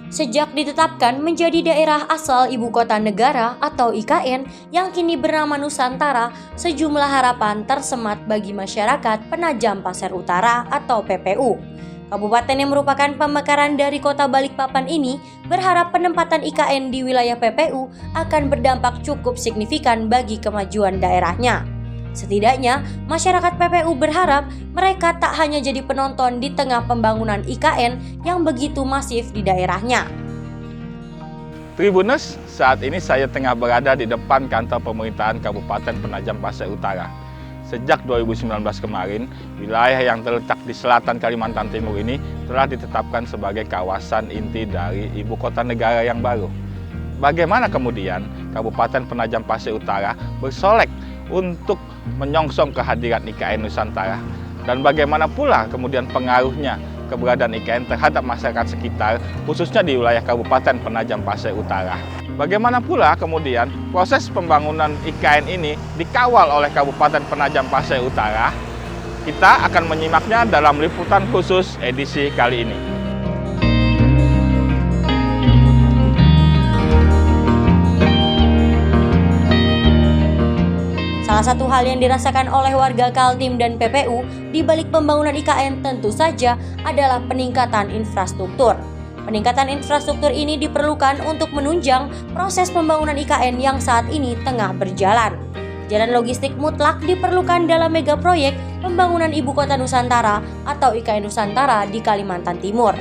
Sejak ditetapkan menjadi daerah asal ibu kota negara atau IKN yang kini bernama Nusantara, sejumlah harapan tersemat bagi masyarakat Penajam Pasir Utara atau PPU. Kabupaten yang merupakan pemekaran dari kota Balikpapan ini berharap penempatan IKN di wilayah PPU akan berdampak cukup signifikan bagi kemajuan daerahnya. Setidaknya, masyarakat PPU berharap mereka tak hanya jadi penonton di tengah pembangunan IKN yang begitu masif di daerahnya. Tribuners, saat ini saya tengah berada di depan kantor pemerintahan Kabupaten Penajam Pasir Utara. Sejak 2019 kemarin, wilayah yang terletak di selatan Kalimantan Timur ini telah ditetapkan sebagai kawasan inti dari ibu kota negara yang baru. Bagaimana kemudian Kabupaten Penajam Pasir Utara bersolek untuk menyongsong kehadiran IKN Nusantara, dan bagaimana pula kemudian pengaruhnya keberadaan IKN terhadap masyarakat sekitar, khususnya di wilayah Kabupaten Penajam Pasir Utara. Bagaimana pula kemudian proses pembangunan IKN ini dikawal oleh Kabupaten Penajam Pasir Utara. Kita akan menyimaknya dalam liputan khusus edisi kali ini. Salah satu hal yang dirasakan oleh warga Kaltim dan PPU di balik pembangunan IKN tentu saja adalah peningkatan infrastruktur. Peningkatan infrastruktur ini diperlukan untuk menunjang proses pembangunan IKN yang saat ini tengah berjalan. Jalan logistik mutlak diperlukan dalam mega proyek pembangunan Ibu Kota Nusantara atau IKN Nusantara di Kalimantan Timur.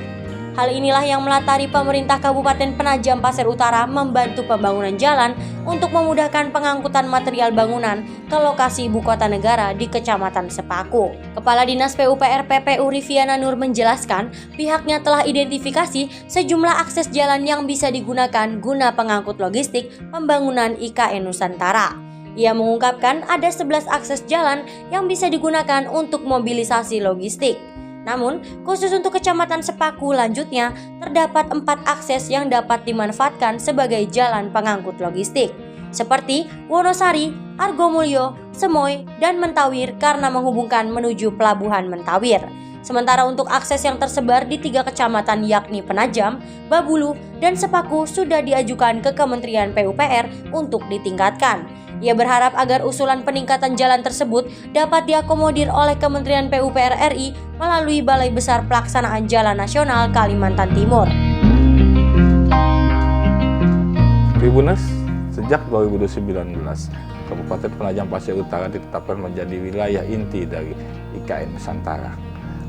Hal inilah yang melatari pemerintah Kabupaten Penajam Pasir Utara membantu pembangunan jalan untuk memudahkan pengangkutan material bangunan ke lokasi ibu kota negara di Kecamatan Sepaku. Kepala Dinas PUPR PPU Riviana Nur menjelaskan pihaknya telah identifikasi sejumlah akses jalan yang bisa digunakan guna pengangkut logistik pembangunan IKN Nusantara. Ia mengungkapkan ada 11 akses jalan yang bisa digunakan untuk mobilisasi logistik. Namun, khusus untuk Kecamatan Sepaku lanjutnya, terdapat 4 akses yang dapat dimanfaatkan sebagai jalan pengangkut logistik, seperti Wonosari, Argomulyo, Semoy, dan Mentawir karena menghubungkan menuju Pelabuhan Mentawir. Sementara untuk akses yang tersebar di 3 kecamatan yakni Penajam, Babulu, dan Sepaku sudah diajukan ke Kementerian PUPR untuk ditingkatkan. Ia berharap agar usulan peningkatan jalan tersebut dapat diakomodir oleh Kementerian PUPR RI melalui Balai Besar Pelaksanaan Jalan Nasional Kalimantan Timur. Tribuners, sejak 2019, Kabupaten Penajam Pasir Utara ditetapkan menjadi wilayah inti dari IKN Nusantara.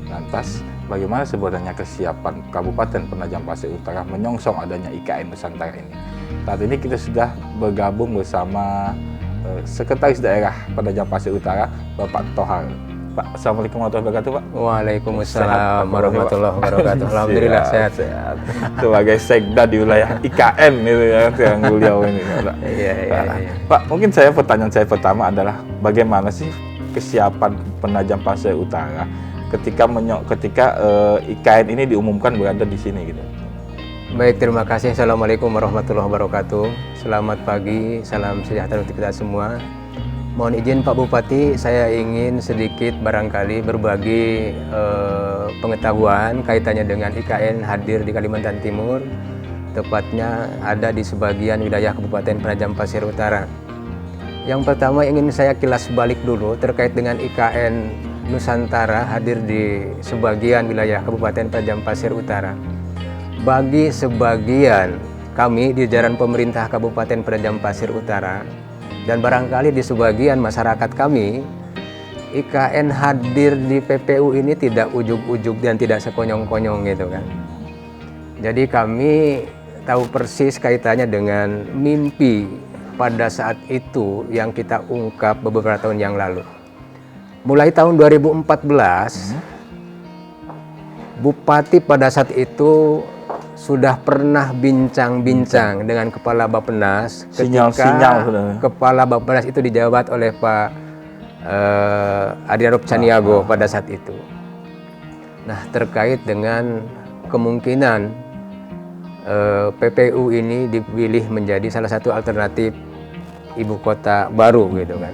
Lantas, bagaimana sebenarnya kesiapan Kabupaten Penajam Pasir Utara menyongsong adanya IKN Nusantara ini? Saat ini kita sudah bergabung bersama Sekretaris Daerah Penajam Pasir Utara, Bapak Tohar. Pak, Assalamualaikum warahmatullahi wabarakatuh, Pak. Waalaikumsalam warahmatullahi wabarakatuh. Alhamdulillah sehat. Sebagai sekda di wilayah IKN itu ya, yang beliau ini, Pak. Iya. Pak, mungkin pertanyaan saya pertama adalah bagaimana sih kesiapan Penajam Pasir Utara ketika IKN ini diumumkan berada di sini gitu? Baik, terima kasih. Assalamualaikum warahmatullahi wabarakatuh. Selamat pagi, salam sejahtera untuk kita semua. Mohon izin Pak Bupati, saya ingin sedikit barangkali berbagi pengetahuan kaitannya dengan IKN hadir di Kalimantan Timur, tepatnya ada di sebagian wilayah Kabupaten Penajam Pasir Utara. Yang pertama ingin saya kilas balik dulu terkait dengan IKN Nusantara hadir di sebagian wilayah Kabupaten Penajam Pasir Utara. Bagi sebagian kami di jajaran pemerintah Kabupaten Penajam Pasir Utara dan barangkali di sebagian masyarakat kami, IKN hadir di PPU ini tidak ujug-ujug dan tidak sekonyong-konyong gitu kan. Jadi kami tahu persis kaitannya dengan mimpi pada saat itu yang kita ungkap beberapa tahun yang lalu. Mulai tahun 2014, Bupati pada saat itu sudah pernah bincang-bincang dengan Kepala Bappenas ketika Kepala Bappenas itu dijabat oleh Pak Adiarop Caniago pada saat itu. Nah, terkait dengan kemungkinan PPU ini dipilih menjadi salah satu alternatif ibu kota baru gitu kan.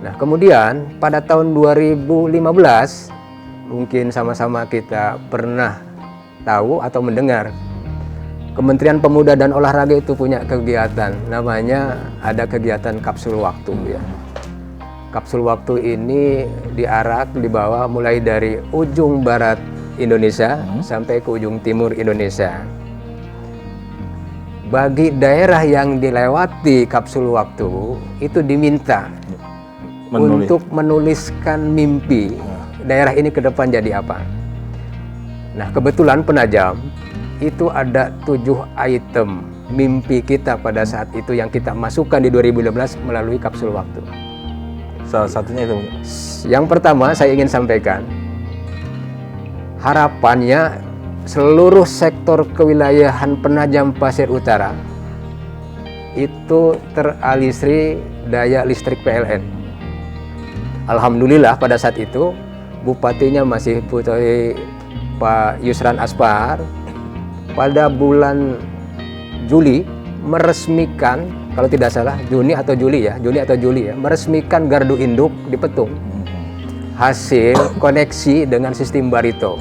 Nah, kemudian pada tahun 2015 mungkin sama-sama kita pernah tahu atau mendengar Kementerian Pemuda dan Olahraga itu punya kegiatan, namanya ada kegiatan kapsul waktu ya. Kapsul waktu ini diarak, dibawa mulai dari ujung barat Indonesia sampai ke ujung timur Indonesia. Bagi daerah yang dilewati kapsul waktu itu diminta untuk menuliskan mimpi daerah ini ke depan jadi apa. Nah, kebetulan Penajam itu ada 7 item mimpi kita pada saat itu yang kita masukkan di 2015 melalui kapsul waktu. Salah satunya itu. Yang pertama saya ingin sampaikan, harapannya seluruh sektor kewilayahan Penajam Pasir Utara itu teralisri daya listrik PLN. Alhamdulillah pada saat itu bupatinya masih Pak Yusran Aspar. Pada bulan Juli meresmikan, kalau tidak salah Juni atau Juli ya, meresmikan gardu induk di Petung hasil koneksi dengan sistem Barito.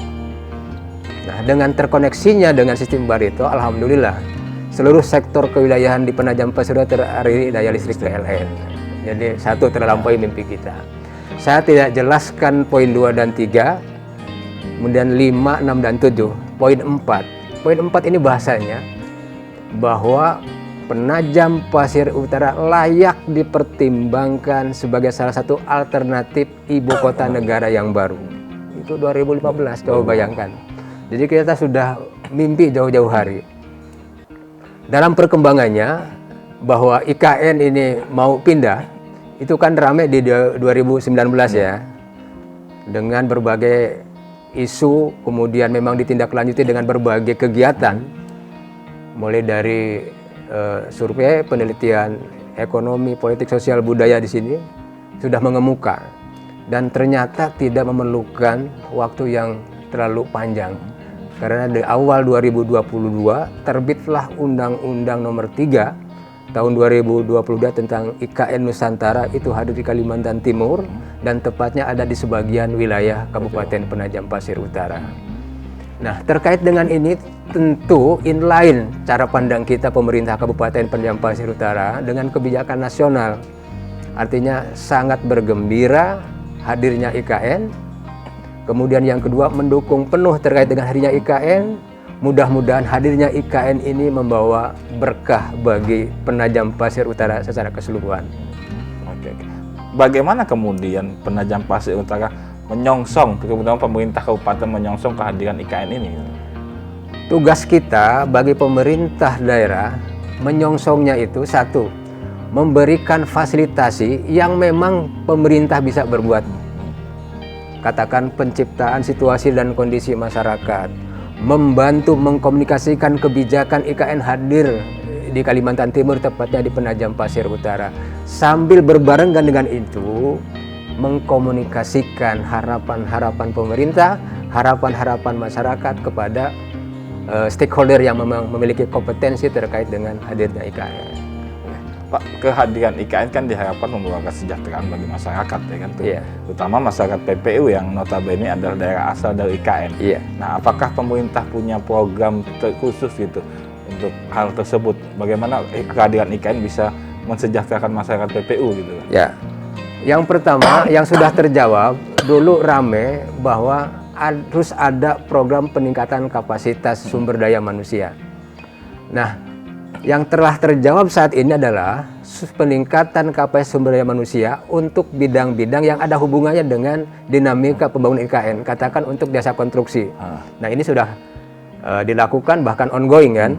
Nah, dengan terkoneksinya dengan sistem Barito, alhamdulillah seluruh sektor kewilayahan di Penajam Pasir teraliri daya listrik PLN. Jadi satu terlampaui mimpi kita. Saya tidak jelaskan poin 2 dan 3, kemudian 5, 6 dan 7. Poin 4. Poin 4 ini bahasanya bahwa Penajam Pasir Utara layak dipertimbangkan sebagai salah satu alternatif ibu kota negara yang baru. Itu 2015, coba bayangkan. Jadi kita sudah mimpi jauh-jauh hari. Dalam perkembangannya bahwa IKN ini mau pindah, itu kan ramai di 2019 ya. Dengan berbagai isu, kemudian memang ditindaklanjuti dengan berbagai kegiatan, mulai dari survei, penelitian ekonomi, politik, sosial, budaya di sini sudah mengemuka dan ternyata tidak memerlukan waktu yang terlalu panjang karena di awal 2022 terbitlah Undang-Undang Nomor 3 tahun 2022 tentang IKN Nusantara itu hadir di Kalimantan Timur dan tepatnya ada di sebagian wilayah Kabupaten Penajam Pasir Utara. Nah, terkait dengan ini tentu inline cara pandang kita pemerintah Kabupaten Penajam Pasir Utara dengan kebijakan nasional. Artinya sangat bergembira hadirnya IKN. Kemudian yang kedua mendukung penuh terkait dengan hadirnya IKN. Mudah-mudahan hadirnya IKN ini membawa berkah bagi Penajam Pasir Utara secara keseluruhan. Oke. Bagaimana kemudian Penajam Pasir Utara menyongsong, kemudian pemerintah kabupaten menyongsong kehadiran IKN ini? Tugas kita bagi pemerintah daerah menyongsongnya itu satu, memberikan fasilitasi yang memang pemerintah bisa berbuat. Katakan penciptaan situasi dan kondisi masyarakat, membantu mengkomunikasikan kebijakan IKN hadir di Kalimantan Timur, tepatnya di Penajam Pasir Utara. Sambil berbarengan dengan itu, mengkomunikasikan harapan-harapan pemerintah, harapan-harapan masyarakat kepada stakeholder yang memang memiliki kompetensi terkait dengan hadirnya IKN. Pak, kehadiran IKN kan diharapkan membawa kesejahteraan bagi masyarakat, ya kan? Iya. Terutama masyarakat PPU yang notabene adalah daerah asal dari IKN. Iya. Nah, apakah pemerintah punya program khusus gitu untuk hal tersebut? Bagaimana kehadiran IKN bisa mensejahterakan masyarakat PPU gitu? Ya. Yang pertama yang sudah terjawab dulu rame bahwa harus ada program peningkatan kapasitas sumber daya manusia. Nah, yang telah terjawab saat ini adalah peningkatan kapasitas sumber daya manusia untuk bidang-bidang yang ada hubungannya dengan dinamika pembangunan IKN, katakan untuk jasa konstruksi. Nah, ini sudah dilakukan bahkan ongoing kan.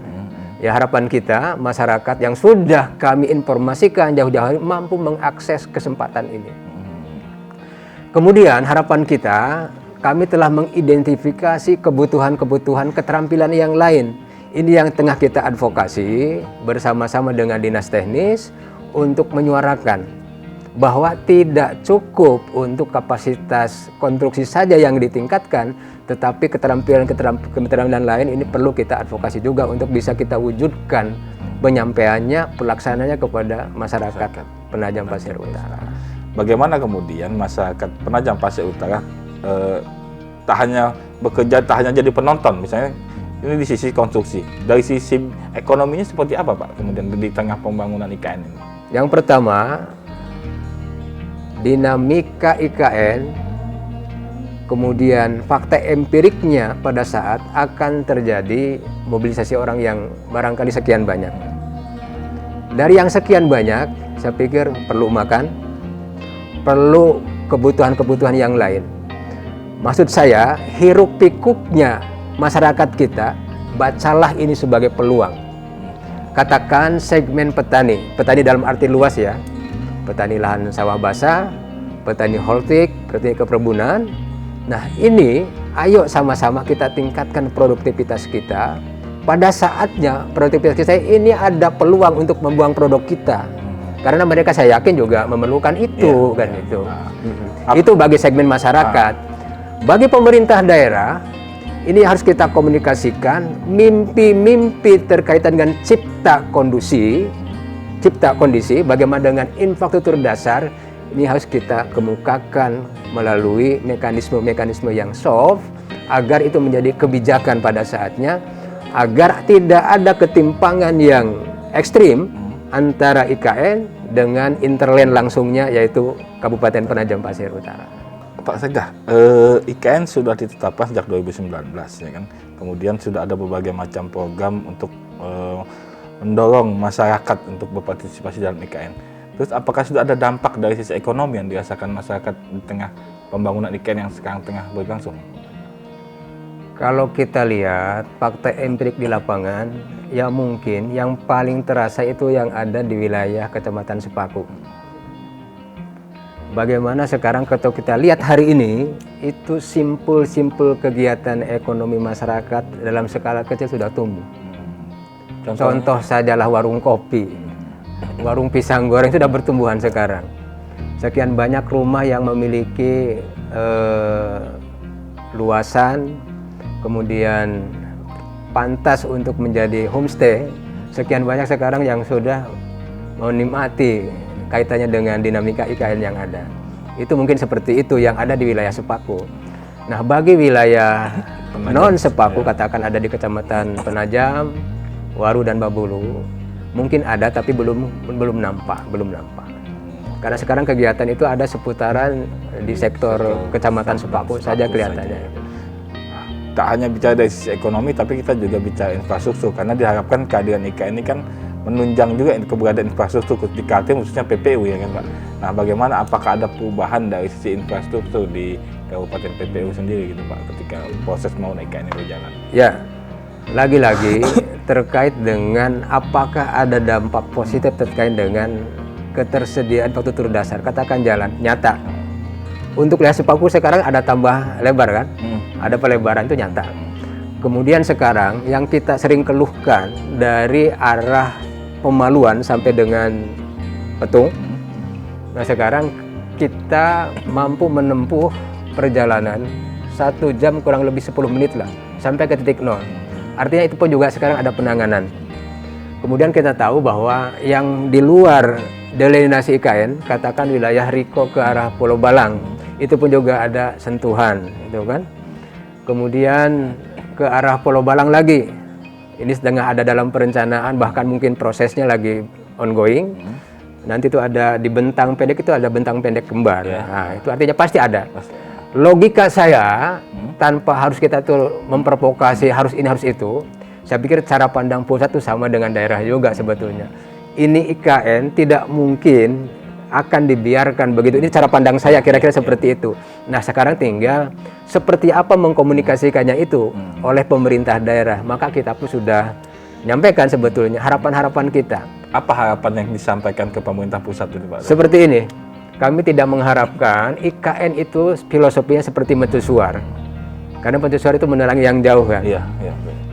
Ya, harapan kita masyarakat yang sudah kami informasikan jauh-jauh hari mampu mengakses kesempatan ini. Kemudian harapan kita, kami telah mengidentifikasi kebutuhan-kebutuhan keterampilan yang lain. Ini yang tengah kita advokasi bersama-sama dengan dinas teknis untuk menyuarakan bahwa tidak cukup untuk kapasitas konstruksi saja yang ditingkatkan, tetapi keterampilan lain ini perlu kita advokasi juga untuk bisa kita wujudkan penyampaiannya, pelaksananya kepada masyarakat Penajam Pasir Utara. Bagaimana kemudian masyarakat Penajam Pasir Utara tak hanya bekerja, tak hanya jadi penonton, misalnya Ini di sisi konstruksi. Dari sisi ekonominya seperti apa Pak? Kemudian di tengah pembangunan IKN ini. Yang pertama, dinamika IKN, kemudian fakta empiriknya pada saat akan terjadi mobilisasi orang yang barangkali sekian banyak. Dari yang sekian banyak, saya pikir perlu makan, perlu kebutuhan-kebutuhan yang lain. Maksud saya, hiruk pikuknya masyarakat kita, bacalah ini sebagai peluang. Katakan segmen petani dalam arti luas ya, petani lahan sawah basah, petani holtik, petani keperbunan. Nah ini, ayo sama-sama kita tingkatkan produktivitas kita. Pada saatnya produktivitas kita ini ada peluang untuk membuang produk kita. Karena mereka saya yakin juga memerlukan itu, kan itu. Itu bagi segmen masyarakat. Bagi pemerintah daerah, ini harus kita komunikasikan mimpi-mimpi terkaitan dengan cipta kondisi, bagaimana dengan infrastruktur dasar, ini harus kita kemukakan melalui mekanisme-mekanisme yang soft, agar itu menjadi kebijakan pada saatnya, agar tidak ada ketimpangan yang ekstrim antara IKN dengan interland langsungnya, yaitu Kabupaten Penajam Pasir Utara. Pak Sekda, IKN sudah ditetapkan sejak 2019 ya kan. Kemudian sudah ada berbagai macam program untuk mendorong masyarakat untuk berpartisipasi dalam IKN. Terus apakah sudah ada dampak dari sisi ekonomi yang dirasakan masyarakat di tengah pembangunan IKN yang sekarang tengah berlangsung? Kalau kita lihat fakta empirik di lapangan, ya mungkin yang paling terasa itu yang ada di wilayah Kecamatan Sepaku. Bagaimana sekarang kalau kita lihat hari ini, itu simpul-simpul kegiatan ekonomi masyarakat dalam skala kecil sudah tumbuh. Contoh sajalah warung kopi, warung pisang goreng sudah bertumbuhan sekarang. Sekian banyak rumah yang memiliki luasan, kemudian pantas untuk menjadi homestay. Sekian banyak sekarang yang sudah menikmati kaitannya dengan dinamika IKN yang ada. Itu mungkin seperti itu yang ada di wilayah Sepaku. Nah, bagi wilayah non-Sepaku, katakan ada di Kecamatan Penajam, Waru dan Babulu, mungkin ada tapi belum nampak. Karena sekarang kegiatan itu ada seputaran di sektor Kecamatan Sepaku saja kelihatannya. Tak hanya bicara dari sisi ekonomi, tapi kita juga bicara infrastruktur, karena diharapkan kehadiran IKN ini kan menunjang juga keberadaan infrastruktur di Kaltim, khususnya PPU ya kan Pak. Nah, bagaimana, apakah ada perubahan dari sisi infrastruktur di Kabupaten PPU sendiri gitu Pak, ketika proses mau IKN ini berjalan? Ya, lagi-lagi terkait dengan apakah ada dampak positif terkait dengan ketersediaan infrastruktur dasar, katakan jalan, nyata. Untuk wilayah Sepaku sekarang ada tambah lebar kan, ada pelebaran itu nyata. Kemudian sekarang yang kita sering keluhkan dari arah Pemaluan sampai dengan Petung, nah sekarang kita mampu menempuh perjalanan 1 jam kurang lebih 10 menit lah sampai ke titik nol. Artinya itu pun juga sekarang ada penanganan. Kemudian kita tahu bahwa yang di luar delineasi IKN, katakan wilayah Riko ke arah Pulau Balang, itu pun juga ada sentuhan, itu kan. Kemudian ke arah Pulau Balang lagi, ini sedang ada dalam perencanaan, bahkan mungkin prosesnya lagi ongoing. Nanti itu ada di bentang pendek, itu ada bentang pendek kembar. Nah, itu artinya pasti ada. Logika saya, tanpa harus kita tuh memprovokasi harus ini harus itu, saya pikir cara pandang pusat itu sama dengan daerah juga sebetulnya. Ini IKN tidak mungkin akan dibiarkan begitu. Ini cara pandang saya kira-kira seperti itu. Nah, sekarang tinggal seperti apa mengkomunikasikannya itu oleh pemerintah daerah. Maka kita pun sudah menyampaikan sebetulnya harapan-harapan kita. Apa harapan yang disampaikan ke pemerintah pusat itu Pak? Seperti ini, kami tidak mengharapkan IKN itu filosofinya seperti mercusuar. Karena mercusuar itu menerangi yang jauh kan. Iya.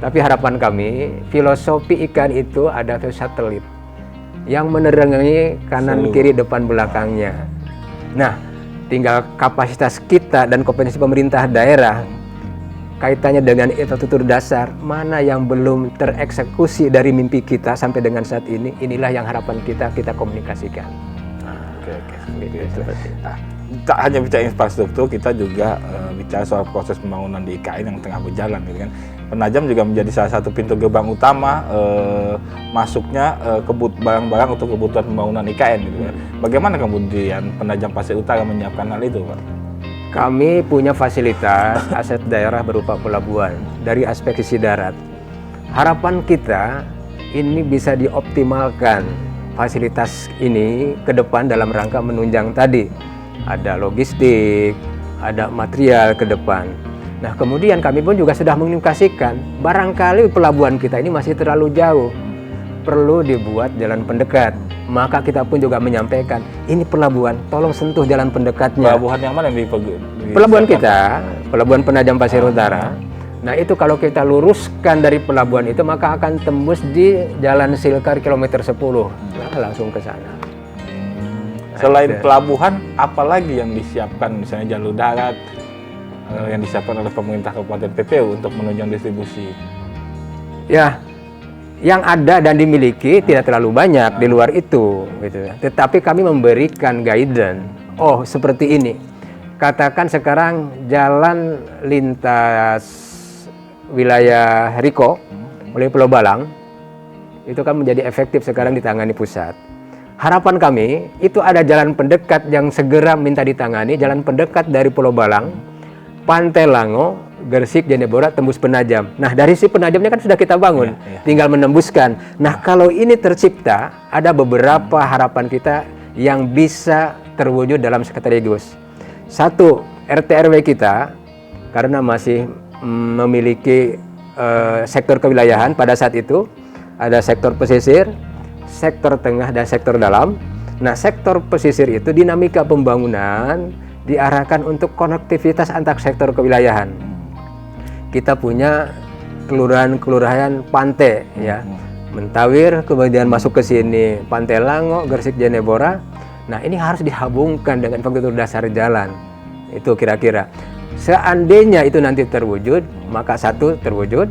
Tapi harapan kami, filosofi IKN itu ada satelit yang menerangi kanan, kiri, depan, belakangnya. Nah, tinggal kapasitas kita dan kompetensi pemerintah daerah kaitannya dengan infrastruktur dasar, mana yang belum tereksekusi dari mimpi kita sampai dengan saat ini, inilah yang harapan kita komunikasikan. Oke. Nah, tak hanya bicara infrastruktur, kita juga bicara soal proses pembangunan di IKN yang tengah berjalan gitu kan. Penajam juga menjadi salah satu pintu gerbang utama masuknya barang-barang untuk kebutuhan pembangunan IKN gitu kan. Bagaimana kemudian Penajam Pasir Utara menyiapkan hal itu, Pak? Kami punya fasilitas aset daerah berupa pelabuhan dari aspek sisi darat. Harapan kita ini bisa dioptimalkan fasilitas ini ke depan dalam rangka menunjang tadi. Ada logistik, ada material ke depan. Nah, kemudian kami pun juga sudah mengindikasikan barangkali pelabuhan kita ini masih terlalu jauh. Perlu dibuat jalan pendekat. Maka kita pun juga menyampaikan, ini pelabuhan, tolong sentuh jalan pendekatnya. Pelabuhan yang mana yang Pelabuhan kita, Pelabuhan Penajam Pasir Utara. Nah, itu kalau kita luruskan dari pelabuhan itu, maka akan tembus di Jalan Silkar kilometer 10. Nah, langsung ke sana. Selain pelabuhan, apalagi yang disiapkan, misalnya jalur darat yang disiapkan oleh pemerintah Kabupaten PPU untuk menunjang distribusi? Ya, yang ada dan dimiliki tidak terlalu banyak di luar itu, gitu ya. Tetapi kami memberikan guidance. Oh, seperti ini. Katakan sekarang jalan lintas wilayah Riko oleh Pulau Balang itu kan menjadi efektif sekarang ditangani pusat. Harapan kami itu ada jalan pendekat yang segera minta ditangani, jalan pendekat dari Pulau Balang, Pantai Lango, Gersik, Jenebora, tembus Penajam. Nah, dari si Penajamnya kan sudah kita bangun, tinggal menembuskan. Nah, kalau ini tercipta, ada beberapa harapan kita yang bisa terwujud dalam sekretariat. Satu, RT RW kita karena masih memiliki sektor kewilayahan pada saat itu, ada sektor pesisir, sektor tengah, dan sektor dalam. Nah, sektor pesisir itu dinamika pembangunan diarahkan untuk konektivitas antar sektor kewilayahan. Kita punya kelurahan pantai ya, Mentawir, kemudian masuk ke sini Pantai Lango, Gersik, Jenebora. Nah, ini harus dihubungkan dengan infrastruktur dasar jalan. Itu kira-kira. Seandainya itu nanti terwujud, maka satu terwujud.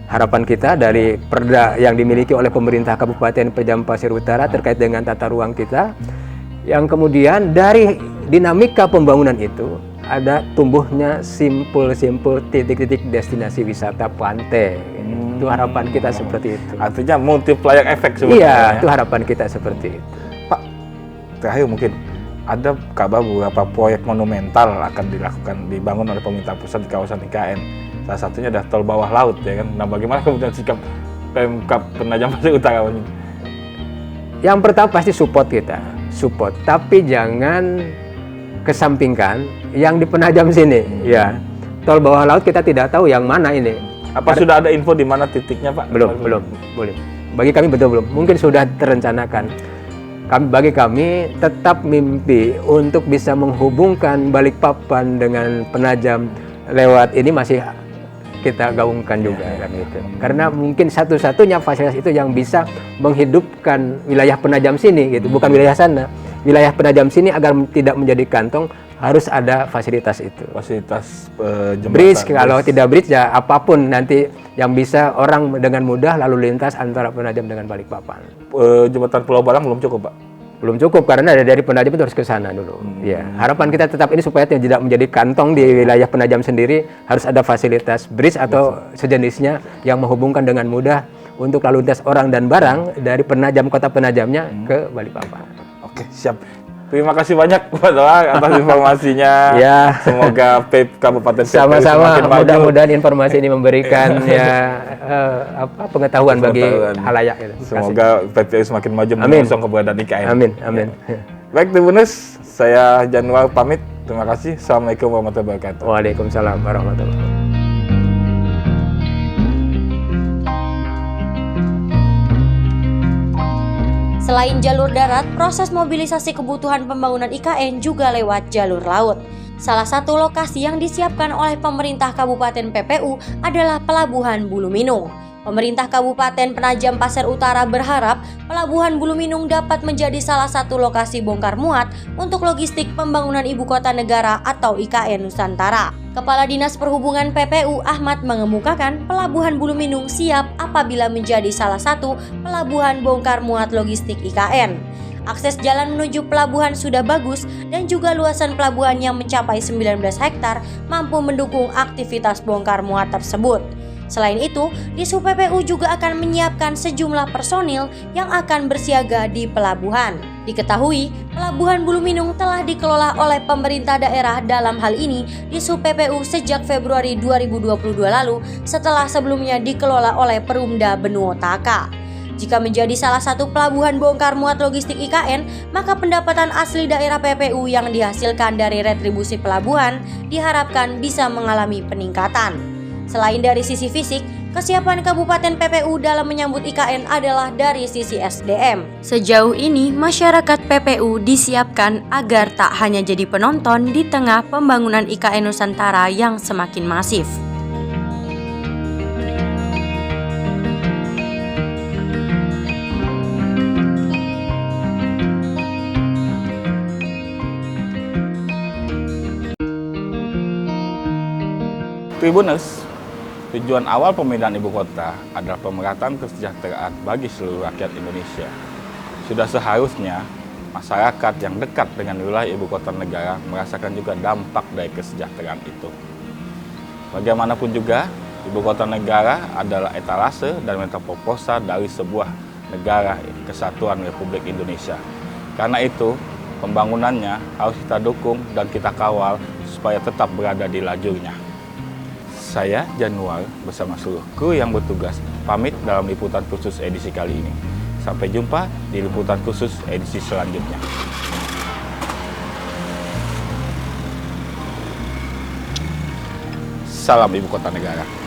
Harapan kita dari perda yang dimiliki oleh pemerintah Kabupaten Penajam Pasir Utara terkait dengan tata ruang kita. Yang kemudian dari dinamika pembangunan itu ada tumbuhnya simpul-simpul titik-titik destinasi wisata pantai. Itu harapan kita seperti itu. Artinya multiplier efek sebenarnya. Iya, itu harapan kita seperti itu. Pak, terakhir mungkin ada kabar beberapa proyek monumental akan dibangun oleh pemerintah pusat di kawasan IKN. Salah satunya adalah tol bawah laut, ya kan. Nah, bagaimana kemudian sikap Pemkab Penajam Pasir Utara ini? Yang pertama pasti support kita, support. Tapi jangan kesampingkan yang di Penajam sini, ya. Tol bawah laut kita tidak tahu yang mana ini. Apa sudah ada info di mana titiknya, Pak? Belum. Bagi kami betul belum. Mungkin sudah terencanakan. Bagi kami tetap mimpi untuk bisa menghubungkan Balikpapan dengan Penajam lewat ini masih kita gaungkan juga kan gitu. Karena mungkin satu-satunya fasilitas itu yang bisa menghidupkan wilayah Penajam sini gitu, bukan wilayah sana. Wilayah Penajam sini agar tidak menjadi kantong harus ada fasilitas itu. Fasilitas jembatan. Bridge, kalau tidak bridge ya apapun nanti yang bisa orang dengan mudah lalu lintas antara Penajam dengan Balikpapan. Jembatan Pulau Balang belum cukup, Pak? Belum cukup karena dari Penajam itu harus ke sana dulu. Ya, harapan kita tetap ini supaya tidak menjadi kantong di wilayah Penajam sendiri, harus ada fasilitas bridge atau sejenisnya yang menghubungkan dengan mudah untuk lalu lintas orang dan barang dari Penajam, kota Penajamnya ke Balikpapan. Oke, siap. Terima kasih banyak Pak Toha atas informasinya. Ya. Semoga Kabupaten PPU sama-sama, semakin maju. mudah-mudahan informasi ini memberikan pengetahuan bagi halayak gitu. Semoga PPU semakin maju menyongsong keberadaan IKN. Amin. Ya. Baik, Tribuners, saya Januar pamit. Terima kasih. Assalamualaikum warahmatullahi wabarakatuh. Waalaikumsalam warahmatullahi wabarakatuh. Selain jalur darat, proses mobilisasi kebutuhan pembangunan IKN juga lewat jalur laut. Salah satu lokasi yang disiapkan oleh pemerintah Kabupaten PPU adalah Pelabuhan Buluminung. Pemerintah Kabupaten Penajam Pasir Utara berharap Pelabuhan Buluminung dapat menjadi salah satu lokasi bongkar muat untuk logistik pembangunan Ibu Kota Negara atau IKN Nusantara. Kepala Dinas Perhubungan PPU Ahmad mengemukakan Pelabuhan Buluminung siap apabila menjadi salah satu pelabuhan bongkar muat logistik IKN. Akses jalan menuju pelabuhan sudah bagus dan juga luasan pelabuhan yang mencapai 19 hektar mampu mendukung aktivitas bongkar muat tersebut. Selain itu, Dishub PPU juga akan menyiapkan sejumlah personil yang akan bersiaga di pelabuhan. Diketahui, Pelabuhan Buluminung telah dikelola oleh pemerintah daerah, dalam hal ini Dishub PPU sejak Februari 2022 lalu setelah sebelumnya dikelola oleh Perumda Benua Taka. Jika menjadi salah satu pelabuhan bongkar muat logistik IKN, maka pendapatan asli daerah PPU yang dihasilkan dari retribusi pelabuhan diharapkan bisa mengalami peningkatan. Selain dari sisi fisik, kesiapan Kabupaten PPU dalam menyambut IKN adalah dari sisi SDM. Sejauh ini, masyarakat PPU disiapkan agar tak hanya jadi penonton di tengah pembangunan IKN Nusantara yang semakin masif. Tribuners, tujuan awal pemindahan ibu kota adalah pemerataan kesejahteraan bagi seluruh rakyat Indonesia. Sudah seharusnya masyarakat yang dekat dengan wilayah ibu kota negara merasakan juga dampak dari kesejahteraan itu. Bagaimanapun juga, ibu kota negara adalah etalase dan metroposa dari sebuah negara kesatuan Republik Indonesia. Karena itu, pembangunannya harus kita dukung dan kita kawal supaya tetap berada di lajurnya. Saya, Januar, bersama seluruh kru yang bertugas, pamit dalam liputan khusus edisi kali ini. Sampai jumpa di liputan khusus edisi selanjutnya. Salam Ibu Kota Negara.